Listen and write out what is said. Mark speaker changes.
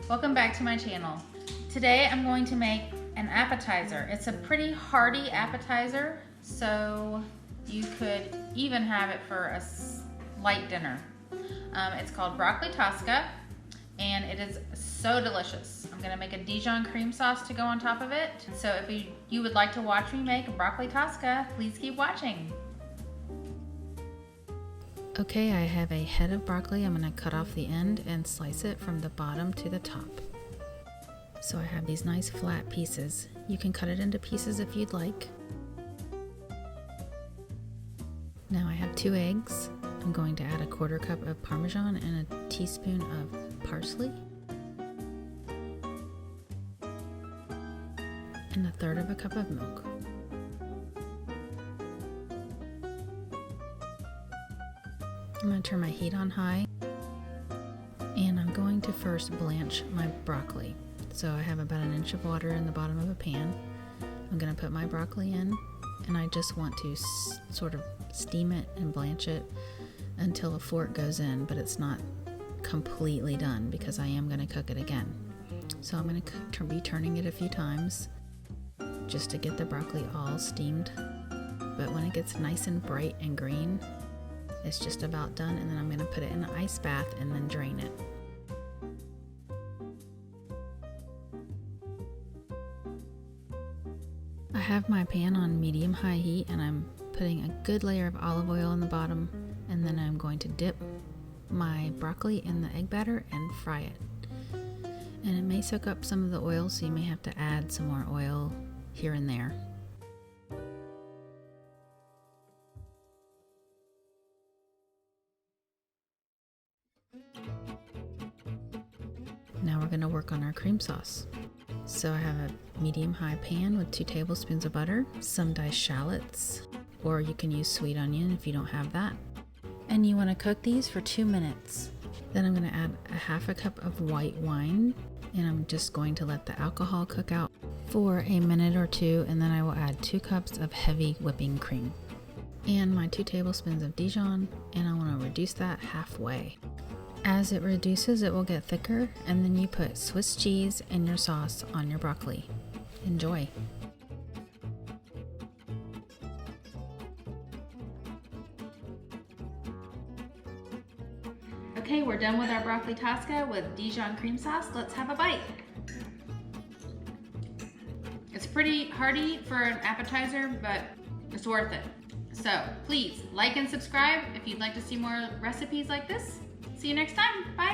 Speaker 1: Welcome back to my channel. Today I'm going to make an appetizer. It's a pretty hearty appetizer, so you could even have it for a light dinner. It's called Broccoli Tosca, and it is so delicious. I'm gonna make a Dijon cream sauce to go on top of it. So if you would like to watch me make a Broccoli Tosca, please keep watching.
Speaker 2: Okay, I have a head of broccoli. I'm going to cut off the end and slice it from the bottom to the top. So I have these nice flat pieces. You can cut it into pieces if you'd like. Now I have 2 eggs. I'm going to add a 1/4 cup of Parmesan and a teaspoon of parsley. And 1/3 cup of milk. I'm going to turn my heat on high, and I'm going to first blanch my broccoli. So I have about 1 inch of water in the bottom of a pan. I'm going to put my broccoli in, and I just want to sort of steam it and blanch it until a fork goes in, but it's not completely done because I am going to cook it again. So I'm going to be turning it a few times just to get the broccoli all steamed. But when it gets nice and bright and green, it's just about done, and then I'm going to put it in an ice bath and then drain it. I have my pan on medium-high heat, and I'm putting a good layer of olive oil in the bottom, and then I'm going to dip my broccoli in the egg batter and fry it. And it may soak up some of the oil, so you may have to add some more oil here and there. Now we're going to work on our cream sauce. So I have a medium-high pan with 2 tablespoons of butter, some diced shallots, or you can use sweet onion if you don't have that. And you want to cook these for 2 minutes. Then I'm going to add a 1/2 cup of white wine, and I'm just going to let the alcohol cook out for a minute or 2, and then I will add 2 cups of heavy whipping cream. And my 2 tablespoons of Dijon, and I want to reduce that halfway. As it reduces, it will get thicker, and then you put Swiss cheese and your sauce on your broccoli. Enjoy!
Speaker 1: Okay, we're done with our Broccoli Tosca with Dijon cream sauce. Let's have a bite. It's pretty hearty for an appetizer, but it's worth it. So please like and subscribe if you'd like to see more recipes like this. See you next time. Bye.